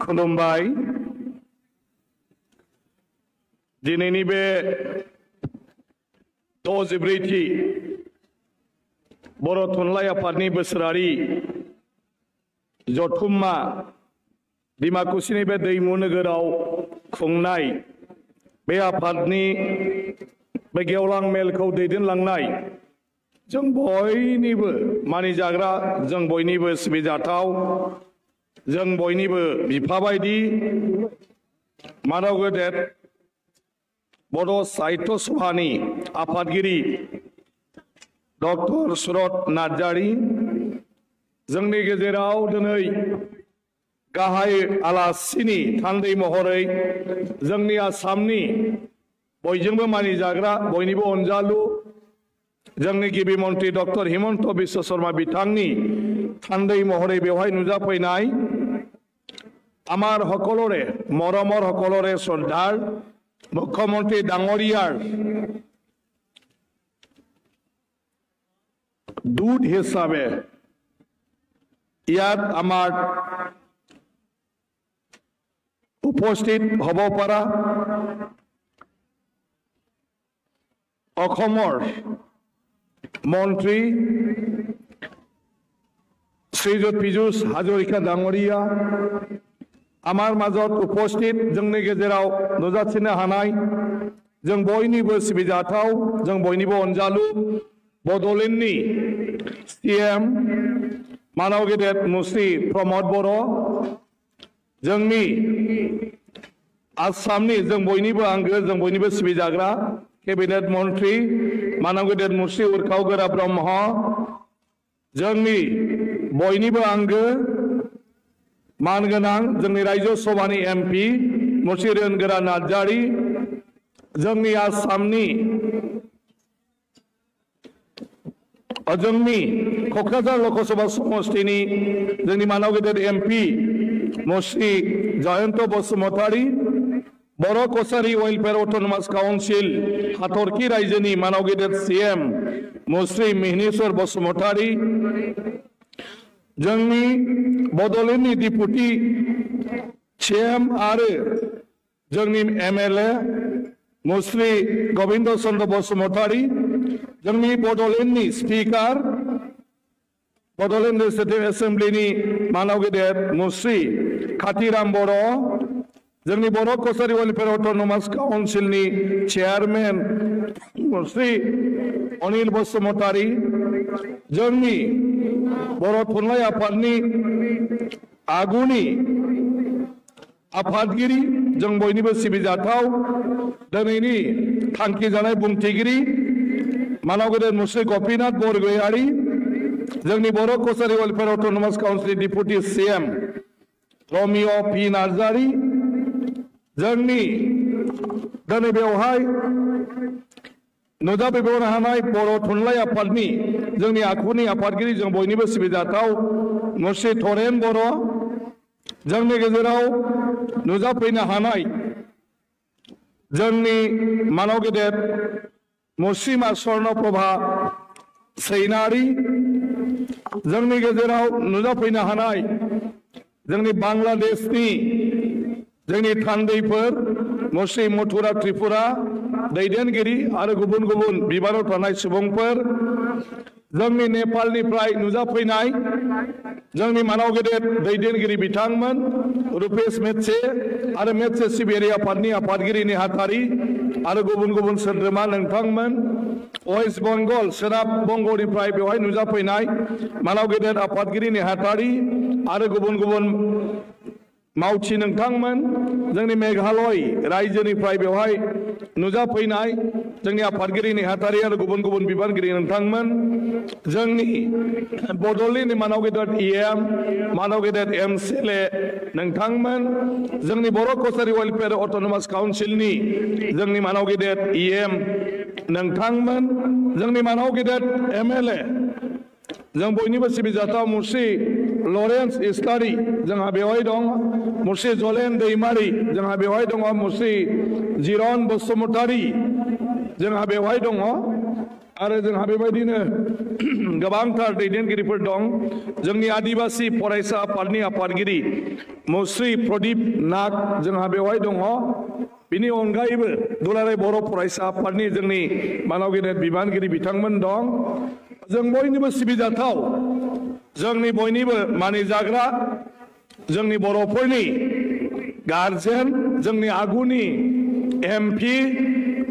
खुलुमबाय दिनैनि बे 64थि बर' थुनलाइ आफादनि बोसोरारि जथुम्मा डिमाकुसिनि बे दैमु नोगोराव खुंनाय बे आफादनि बे गेवलां मेलखौ दैदेनलांनाय जों बयनिबो मानिजाग्रा जों बयनिबो सिबिजाथाव जों बयनिबो बिफा बायदि मानव गेदेर बड' साहित्य सभानि आफादगिरि डॉक्टर सुरत नार्जारी जोंनि गेजेराव दिनै गाहाय आलासिनि थान्दै महरै जोंनि आसामनि बयजोंबो मानिजाग्रा बयनिबो अनजालु जोंनि गिबि मन्त्री डॉक्टर हिमंत बिश्व शर्मा बिथांनि थान्दै महरै बेवहाय नुजाफैनाय आमार सकलोरे मरमर सकलोरे श्रद्धार मुख्यमंत्री डांगरियार दूत हिसाबे ইয়াত আমার উপস্থিত হব পারা অসমৰ মন্ত্ৰী শ্ৰীযুত পীযুষ হাজৰিকা ডাঙৰীয়া আমাৰ মাজত উপস্থিত जोंनि गेजेराव नुजाथिनो हानाय जों बयनिबो सिबिजाथाव जों बयनिबो अनजालु बड'लेण्डनि सीएम मानव गेदेर मुस्रि प्रमद बर' जोंनि आसामनि जों बयनिबो आंगो जों बयनिबो सिबिजाग्रा केबिनेट मन्त्री मानव गेदेर मुस्रि उर्खाव गोरा ब्रह्म जोंनि बयनिबो आंगो मानगोनां जोंनि राज्य सभानि एमपि मुस्रि रेनगोरा नार्जारी जोंनि आसामनि जोंनि क'क्राझार लोकसभा समष्टिनि जोंनि मानव गेदेर एमपि मुस्रि जयन्त बसुमतारी बर' कछारी वेलफेयर अट'नमास काउन्सिल हाथरखि रायजोनि मानव गेदेर सीएम मुस्रि मिहिनीश्वर बसुमतारी जोंनि बड'लेण्डनि डिपुटि सीएम आरो जोंनि एमएलए मुस्रि गोविंद चन्द्र बसुमतारी जोंनि बड'लेण्डनि स्पीकार बड'लेण्ड लेजिस्लेटिभ एसेम्ब्लिनि मानव गेदेर मुस्रि खातिराम बर' जोंनि Boro' Kachari welfare autonomous काउन्सिलनि chairman मुस्रि अनिल बसुमतारी जोंनि बर' थुनलाइ आफादनि आगुनि आफादगिरि जों बयनिबो सिबिजाथाव दिनैनि थांखि जानाय बुंथिगिरि मानव गेदेर मुस्रि गपिनाथ बरगयारी जोंनि Boro' Kachari welfare autonomous council deputy CM Romeo' P Narzary जोंनि दिनै बेवहाय नुजाफैबावनो हानाय बर' थुनलाइ आफादनि जोंनि आखुनि आफादगिरि जों बयनिबो सिबिजाथाव मुस्रि थरेन बर' जोंनि गेजेराव नुजाफैनो हानाय जोंनि मानव गेदेर मुस्रिमा स्वर्णप्रभा सैनारी जोंनि गेजेराव नुजाफैनो हानाय जोंनि बांलादेशनि जोंनि थान्दैफोर मुस्रि मथुरा त्रिपुरा दैदेनगिरि आरो गुबुन गुबुन बिबानाव थानाय सुबुंफोर जोंनि नेपालनिफ्राय नुजाफैनाय जोंनि मानव गेदेर दैदेनगिरि बिथांमोन रुपेश मेत्से आरो मेत्से सिबियारि आफादनि आफादगिरि नेहाथारि आरो गुबुन गुबुन सोद्रोमा नोंथांमोन वेस्ट बेंगल सोनाब बंगनिफ्राय बेवहाय नुजाफैनाय मानव गेदेर आफादगिरि नेहाथारि आरो गुबुन गुबुन मावथि नोंथांमोन जोंनि मेघालय रायजोनिफ्राय बेवहाय नुजाफैनाय जोंनि आफादगिरि नेहाथारि आरो गुबुन गुबुन बिबानगिरि नोंथांमोन जोंनि बड'लेण्डनि मानव गेदेर इएम मानव गेदेर एमसिएलए नोंथांमोन जोंनि बर' कछारी वेलफेयर अट'नमास काउन्सिलनि जोंनि मानव गेदेर इएम नोंथांमोन जोंनि मानव गेदेर एमएलए जों बयनिबो सिबिजाथाव मुस्रि लरेन्स इस्लारि जोंहा बेवहाय दं मुस्रि जलेन दैमारि जोंहा बेवहाय दङ मुस्रि जिरन बसुमतारी जोंहा बेवहाय दङ आरो जोंहा बेबायदिनो गोबांथार दैदेनगिरिफोर दं जोंनि आदिवासी फरायसा आफादनि आफादगिरि मुस्रि प्रदीप नाग जोंहा बेवहाय दङ बिनि अनगायैबो दुलाराय बर' फरायसा आफादनि जोंनि मानाव गेदेर बिबानगिरि बिथांमोन दं जों बयनिबो सिबिजाथाव जोंनि बयनिबो मानिजाग्रा जोंनि बर'फोरनि गार्जेन जोंनि आगुनि एमपि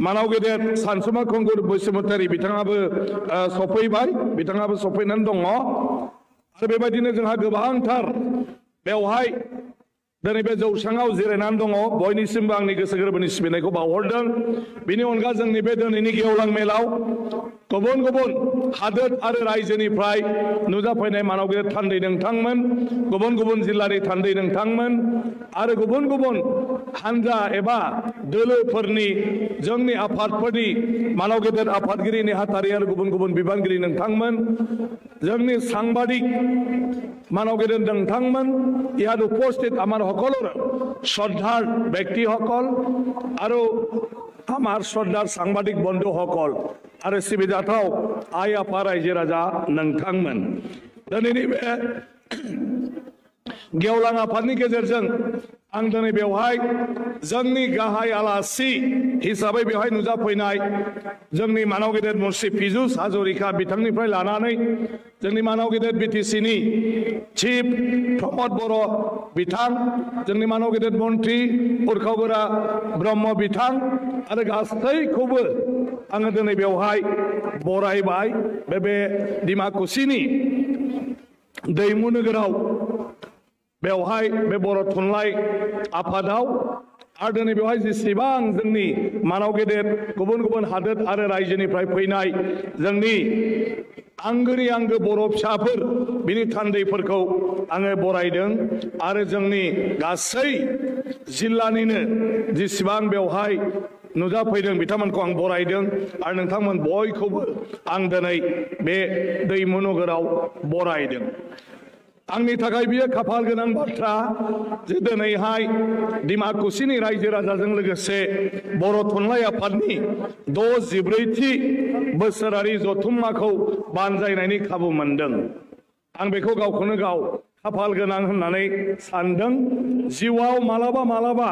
मानाव गेदेर सानसुमा खुंगुर बसुमतारी बिथाङाबो सफैबाय बिथाङाबो सफैनानै दङ आरो बेबायदिनो जोंहा गोबांथार बेवहाय दिनै बे जौसाङाव जिरायनानै दङ बयनिसिमबो आंनि गोसो गोरबोनि सिबिनायखौ बावहरदों बेनि अनगा जोंनि बे दिनैनि गेवलां मेलाव गुबुन गुबुन हादोर आरो रायजोनिफ्राय नुजाफैनाय मानाव गेदेर थान्दै नोंथांमोन गुबुन गुबुन जिल्लानि थान्दै नोंथांमोन आरो गुबुन गुबुन हानजा एबा दोलोफोरनि जोंनि आफादफोरनि मानाव गेदेर आफादगिरि नेहाथारि आरो गुबुन गुबुन बिबानगिरि नोंथांमोन जोंनि সাংবাদিক मानाव गेदेर नोंथांमोन ইয়াত উপস্থিত আমাৰ সকলোৰে শ্ৰদ্ধাৰ ব্যক্তিসকল আৰু আমাৰ শ্ৰদ্ধাৰ সাংবাদিক বন্ধুসকল आरो सिबिजाथाव आइ आफा रायजो राजा नोंथांमोन दिनैनि बे गेवलां आफादनि गेजेरजों आं दिनै बेवहाय जोंनि गाहाय आलासि हिसाबै बेवहाय नुजाफैनाय जोंनि मानाव गेदेर मुस्रि पीयूष हाजरिका बिथांनिफ्राय लानानै जोंनि मानाव गेदेर बिटिसिनि चिफ प्रमद बर' बिथां जोंनि मानाव गेदेर मन्त्रि उरखावगोरा ब्रह्म बिथां आरो गासैखौबो आङो दिनै बेवहाय बरायबाय बे डिमाकुसिनि दैमु नोगोराव बेवहाय बे बर' थुनलाइ आफादाव आरो दिनै बेवहाय जेसेबां जोंनि मानाव गेदेर गुबुन गुबुन हादोर आरो रायजोनिफ्राय फैनाय जोंनि आंगोनि आंगो बर' फिसाफोर बिनि थान्दैफोरखौ आङो बरायदों आरो जोंनि गासै जिल्लानिनो जेसेबां बेवहाय नुजाफैदों बिथांमोनखौ आं बरायदों आरो नोंथांमोन बयखौबो आं दिनै बे दैमु नोगोराव बरायदों आंनि थाखाय बियो खाफाल गोनां बाथ्रा जे दिनैहाय डिमाकुसिनि रायजो राजाजों लोगोसे बर' थुनलाइ आफादनि 64थि बोसोरारि जथुम्माखौ बानजायनायनि खाबु मोनदों आं बेखौ गावखौनो गाव खाफाल गोनां होननानै सानदों जिउआव मालाबा मालाबा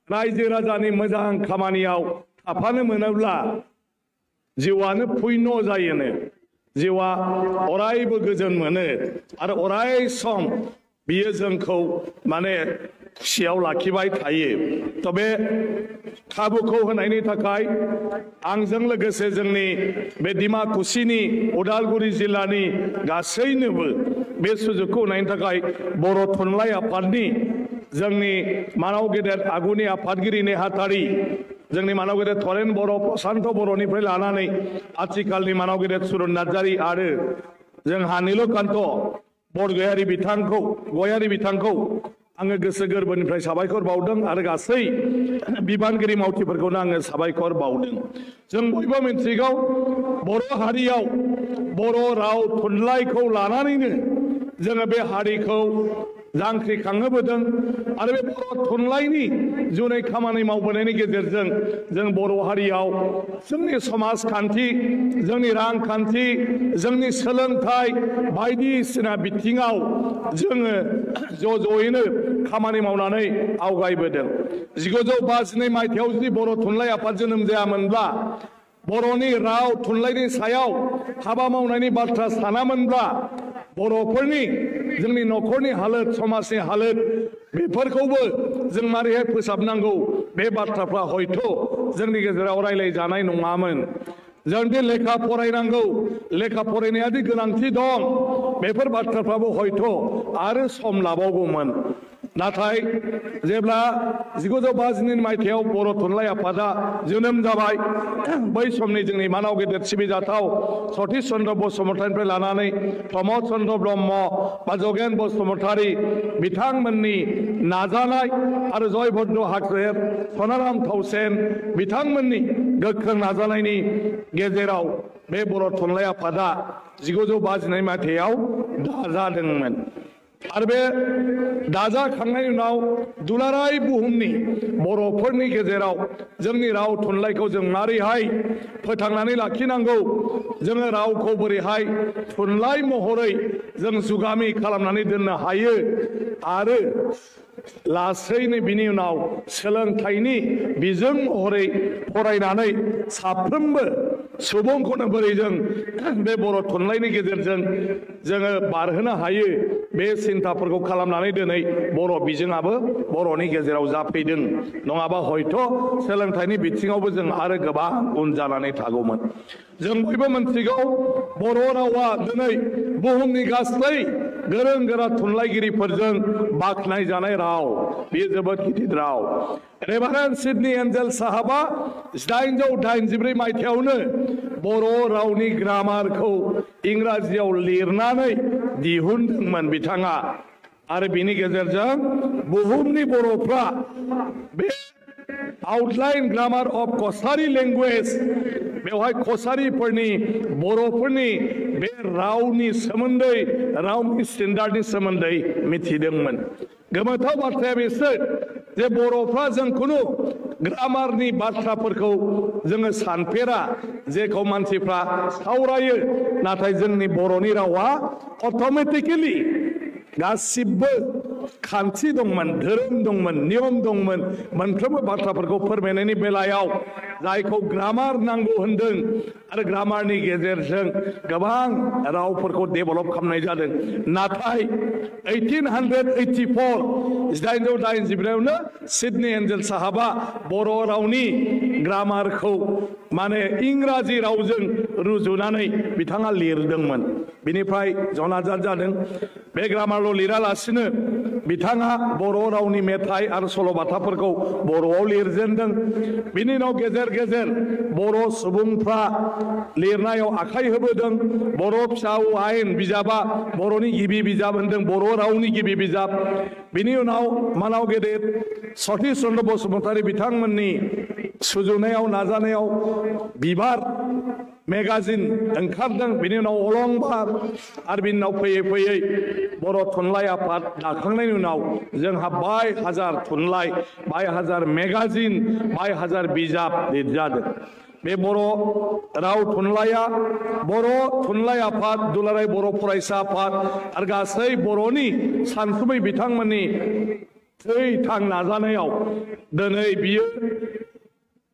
रायजो राजानि मोजां खामानियाव थाफानो मोनोब्ला जिउआनो पुण्य जायोनो जिउआ अरायबो गोजोन मोनो आरो अराय सम बियो जोंखौ माने खुसियाव लाखिबाय थायो त बे खाबुखौ होनायनि थाखाय आंजों लोगोसे जोंनि बे डिमाकुसिनि उदालगुरि जिल्लानि गासैनोबो बे सुजुगखौ होनायनि थाखाय बर' थुनलाइ आफादनि जोंनि मानाव गेदेर आगुनि आफादगिरि नेहाथारि जोंनि मानाव गेदेर थरेन बर' प्रशान्त बर'निफ्राय लानानै आथिखालनि मानाव गेदेर सुरन नार्जारि आरो जोंहा नीलकान्त बरगयारि बिथांखौ आङो गोसो गोरबोनिफ्राय साबायखर बावदों आरो गासै बिबानगिरि मावथिफोरखौनो आङो साबायखर बावदों जों बयबो मिन्थिगौ बर' हारियाव बर' राव थुनलाइखौ लानानैनो जोङो बे हारिखौ जांख्रिखांहोबोदों आरो बे बर' थुनलाइनि जुनै खामानि मावबोनायनि गेजेरजों जों बर' हारियाव जोंनि समाजखान्थि जोंनि रांखान्थि जोंनि सोलोंथाइ बायदिसिना बिथिङाव जोङो ज'यैनो खामानि मावनानै आवगायबोदों 1952 मायथाइयाव जुदि बर' थुनलाइ आफाद जोनोम जायामोनब्ला बर'नि राव थुनलाइनि सायाव हाबा मावनायनि बाथ्रा सानामोनब्ला बर'फोरनि जोंनि न'खरनि हालोद समाजनि हालोद बेफोरखौबो जों मारैहाय फोसाबनांगौ बे बाथ्राफ्रा हयथ' जोंनि गेजेराव रायलायजानाय नङामोन जों दि लेखा फरायनांगौ लेखा फरायनायादि गोनांथि दं बेफोर बाथ्राफ्राबो हयथ' आरो सम लाबावगौमोन नाथाय जेब्ला 1952 मायथाइयाव बर' थुनलाइ आफादा जोनोम जाबाय बै समनि जोंनि मानाव गेदेर सिबिजाथाव सतीश चन्द्र बसुमतारीनिफ्राय लानानै प्रमद चन्द्र ब्रह्म बा जगेन बसुमतारी बिथांमोननि नाजानाय आरो जयभद्र हागजेर सनाराम थाउसेन बिथांमोननि गोख्रों नाजानायनि गेजेराव बे बर' थुनलाइ आफादा 1952 मायथाइयाव दाजादोंमोन आरो बे दाजाखांनायनि उनाव दुलाराय बुहुमनि बर'फोरनि गेजेराव जोंनि राव थुनलाइखौ जों मारैहाय फोथांनानै लाखिनांगौ जोङो रावखौ बोरैहाय थुनलाइ महरै जों जुगामि खालामनानै दोननो हायो आरो लासैनो बिनि उनाव सोलोंथाइनि बिजों महरै फरायनानै साफ्रोमबो सुबुंखौनो बोरै जों बे बर' थुनलाइनि गेजेरजों जोङो बारहोनो हायो बे सिन्थाफोरखौ खालामनानै दिनै बर' बिजोङाबो बर'नि गेजेराव जाफैदों नङाबा हयथ' सोलोंथाइनि बिथिङावबो जों आरो गोबां उन जानानै थागौमोन जों बयबो मोनथिगौ बर' रावा दिनै बुहुमनि गासै गोरों गोरा थुनलाइगिरिफोरजों बाख्नाय जानाय राव बेयो जोबोद गिदिर राव रेभारेन्ड सिडनी एन्जेल साहाबा 1884 मायथाइयावनो बर' रावनि ग्रामारखौ इंराजियाव लिरनानै दिहुनदोंमोन बिथाङा आरो बिनि गेजेरजों बुहुमनि बर'फ्रा बे outline grammar of Kasari language बेवहाय कसारीफोरनि बर'फोरनि बे रावनि सोमोन्दै रावनि स्टेन्डार्डनि सोमोन्दै मिथिदोंमोन गोमोथाव बाथ्राया बेसो जे बर'फ्रा जों खुनु ग्रामारनि बाथ्राफोरखौ जोङो सानफेरा जेखौ मानसिफ्रा सावरायो नाथाय जोंनि बर'नि रावा अट'मेटिकेलि गासिबो खान्थि दंमोन धोरोम दंमन नियम दंमोन मोनफ्रोमबो बाथ्राफोरखौ फोरमायनायनि बेलायाव जायखौ ग्रामार नांगौ होनदों आरो ग्रामारनि गेजेरजों गोबां रावफोरखौ डेभेलप खालामनाय जादों नाथाय 1884 आवनो सिडनी एन्जेल साहाबा बर' रावनि ग्रामारखौ माने इंराजि रावजों रुजुनानै बिथाङा लिरदोंमोन बिनिफ्राय जनाजात जादों बे ग्रामारल' लिरालासिनो बिथाङा बर' रावनि मेथाइ आरो सल'बाथाफोरखौ बर'आव लिरजेनदों बिनि उनाव गेजेर गेजेर बर' सुबुंफ्रा लिरनायाव आखाइ होबोदों बर' फिसा आयेन बिजाबा बर'नि गिबि बिजाब होनदों बर' रावनि गिबि बिजाब बिनि उनाव मानाव गेदेर सतीश चन्द्र बसुमतारी बिथांमोननि सुजुनायाव नाजानायाव बिबार मेगाजिन ओंखारदों बिनि उनाव अलंबार आरो बिनि उनाव फैयै फैयै बर' थुनलाइ आफाद दाखांनायनि उनाव जोंहा बाय हाजार थुनलाइ बाय हाजार मेगाजिन बाय हाजार बिजाब लिरजादों बे बर' राव थुनलाइया बर' थुनलाइ आफाद दुलाराय बर' फरायसा आफाद आरो गासै बर'नि सानसुमै बिथांमोननि थै-थां नाजानायाव दिनै बियो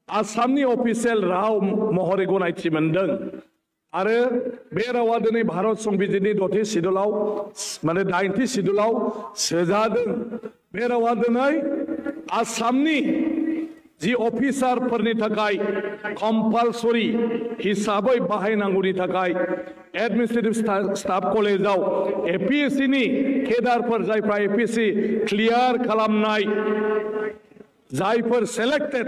आसामनि अफिसियेल राव महरै गनायथि मोनदों आरो बे रावा दिनै भारत संबिजितनि 10थि सिडुलाव माने 9थि सिडुलाव सोजादों बे रावा दिनै आसामनि जि अफिसारफोरनि थाखाय कम्पालसरि हिसाबै बाहायनांगौनि थाखाय एडमिनिस्ट्रेटिभ स्टाफ कलेजाव एपीएससी नि केडारफोर जायफ्रा एपीएससी क्लियार खालामनाय जायफोर सेलेक्टेड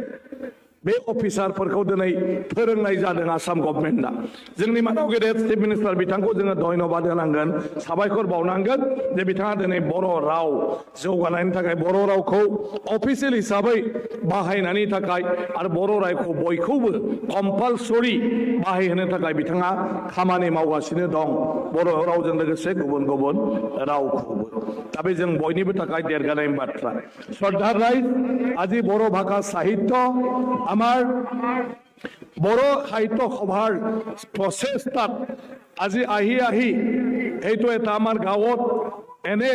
बे अफिसारफोरखौ दिनै फोरोंनाय जादों आसाम गभर्नमेन्टआ जोंनि मादाव गेदेर चिफ मिनिस्टार बिथांखौ जोङो धन्यबाद होनांगोन साबायखर बावनांगोन जे बिथाङा दिनै बर' राव जौगानायनि थाखाय बर' रावखौ अफिसियेल हिसाबै बाहायनायनि थाखाय आरो बर' रावखौ बयखौबो कम्पालसरि बाहायहोनो थाखाय बिथाङा खामानि मावगासिनो दं बर' रावजों लोगोसे गुबुन गुबुन रावखौबो दा बे जों बयनिबो थाखाय देरगानाय बाथ्रा श्रद्धा राय আজি বড় ভাষা সাহিত্য আমার বড় সাহিত্য সভাৰ প্ৰচেষ্টাত আজি আহি এইটো এটা আমাৰ গাঁৱত এনে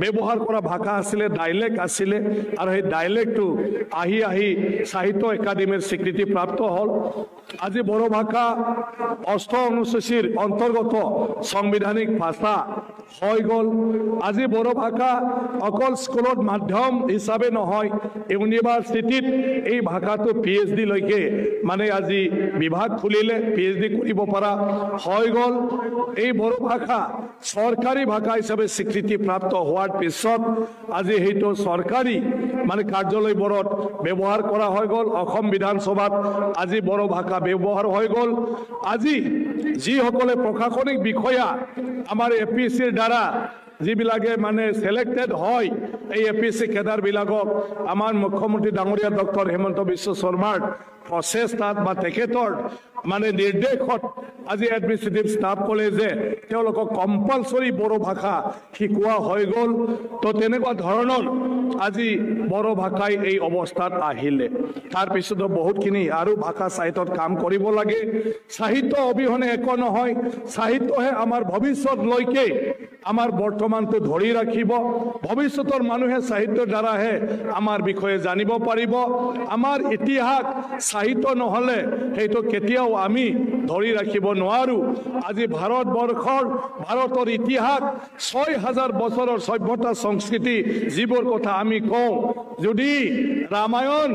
ব্যৱহাৰ কৰা ভাষা আছিলে ডাইলেক্ট আছিলে আৰু এই ডাইলেক্টটো আহি সাহিত্য একাডেমীৰ স্বীকৃতি প্ৰাপ্ত হল আজি বড় ভাষা 8 অনুসূচীৰ অন্তৰ্গত সাংবিধানিক ভাষা হৈ গল আজি বড় ভাষা অকল স্কুলত মাধ্যম হিচাপে নহয় ইউনিভাৰ্চিটিত এই ভাষাটো পিএইচডি লৈকে মানে আজি বিভাগ খুলিলে পিএইচডি কৰিব পৰা হৈ গল এই বড় ভাষা সরকারি ভাষা হিসাবে স্বীকৃতি প্রাপ্ত হওয়ার পিছত আজি হেতু সরকারি মানে কার্যালয়বোৰত ব্যবহার করা হৈ গল অসম বিধানসভাত আজি বড় ভাষা ব্যবহার হৈ গল আজি যিসকলে প্রশাসনিক বিষয়া আমার এপিএসসিৰ দ্বারা যিবিলাকে মানে সিলেক্টেড হয় এই এপিএসসি কেডার বিলাকক আমার মুখ্যমন্ত্রী ডাঙৰীয়া ডক্টর হেমন্ত বিশ্ব শর্মাৰ প্ৰচেষ্টাত বা তেখেতৰ মানে নিৰ্দেশত আজি এডমিনিষ্ট্ৰেটিভ ষ্টাফ ক'লে যে তেওঁলোকক কম্পালসৰি বড়ো ভাষা শিকোৱা হৈ গ'ল তো তেনেকুৱা ধৰণৰ আজি বড়ো ভাষাই এই অৱস্থাত আহিলে তাৰ পিছতো বহুতখিনি আৰু ভাষা সাহিত্যত কাম কৰিব লাগে সাহিত্য অবিহনে একো নহয় সাহিত্যহে আমাৰ ভৱিষ্যতলৈকে আমাৰ বৰ্তমানটো ধৰি ৰাখিব ভৱিষ্যতৰ মানুহে সাহিত্যৰ দ্বাৰাহে আমাৰ বিষয়ে জানিব পাৰিব আমাৰ ইতিহাস সাহিত্য নহলে সেইটো কেতিয়াও আমি ধৰি ৰাখিব নোৱাৰো আজি ভাৰতৰ ইতিহাস ৬০০০ বছৰৰ সভ্যতা সংস্কৃতি যিবোৰ কথা আমি কওঁ যদি ৰামায়ণ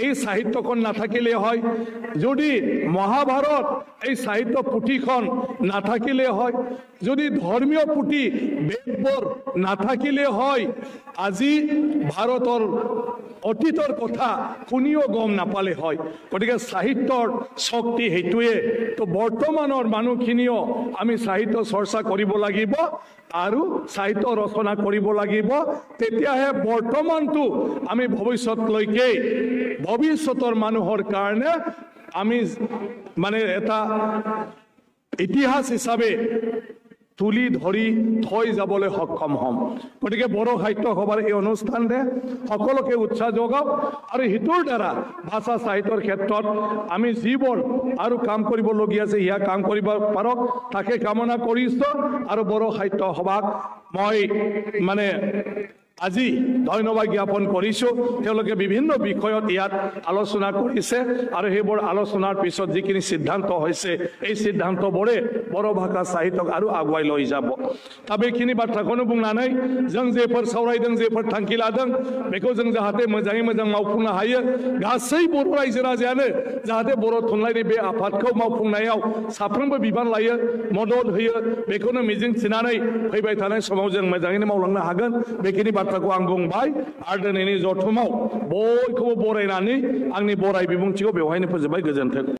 এই সাহিত্যখন নাথাকিলে হয় যদি মহাভারত এই সাহিত্য পুথিখন নাথাকিলে হয় যদি ধর্মীয় পুথি বেদবোৰ নাথাকিলে হয় আজি ভাৰতৰ অতীতৰ কথা কোনেও গম নাপালে হয় গতিকে সাহিত্যৰ শক্তি হেতুৱে তো বৰ্তমানৰ মানুহখিনিও আমি সাহিত্য চৰ্চা কৰিব লাগিব আৰু সাহিত্য ৰচনা কৰিব লাগিব তেতিয়াহে বৰ্তমানটো আমি ভৱিষ্যতলৈকে ভৱিষ্যতৰ মানুহৰ কাৰণে আমি মানে এটা ইতিহাস হিচাপে তুলি ধৰি থৈ যাবলৈ সক্ষম হম গতিকে বড়ো সাহিত্য সভাৰ এই অনুষ্ঠানে সকলোকে উৎসাহ যোগাওক আৰু হিতৰ দ্বাৰা ভাষা সাহিত্যৰ ক্ষেত্ৰত আমি যিবোৰ আৰু কাম কৰিবলগীয়া আছে ইয়া কাম কৰিব পাৰক তাকে কামনা কৰিছো আৰু বড়ো সাহিত্য সভাক মই মানে আজি ধন্যবাদ জ্ঞাপন কৰিছো তেওঁলোকে বিভিন্ন বিষয়ত ইয়াত আলোচনা কৰিছে আৰু সেইবোৰ আলোচনাৰ পিছত যিখিনি সিদ্ধান্ত হৈছে এই সিদ্ধান্তবোৰে বড়ো ভাষা সাহিত্যক আৰু আগুৱাই লৈ যাব दा बेखिनि बाथ्राखौनो बुंनानै जों जेफोर सावरायदों जेफोर थांखि लादों बेखौ जों जाहाथे मोजाङै मोजां मावफुंनो हायो गासै बर' रायजो राजायानो जाहाथे बर' थुनलाइनि बे आफादखौ मावफुंनायाव साफ्रोमबो बिबान लायो मदद होयो बेखौनो मिजिं थिनानै फैबाय थानाय समाव जों मोजाङैनो मावलांनो हागोन बेखिनि बाथ्राखौ आं बुंबाय आरो दिनैनि जथुमाव बयखौबो बरायनानै आंनि बराय बिबुंथिखौ बेवहायनो फोजोबबाय गोजोन्थों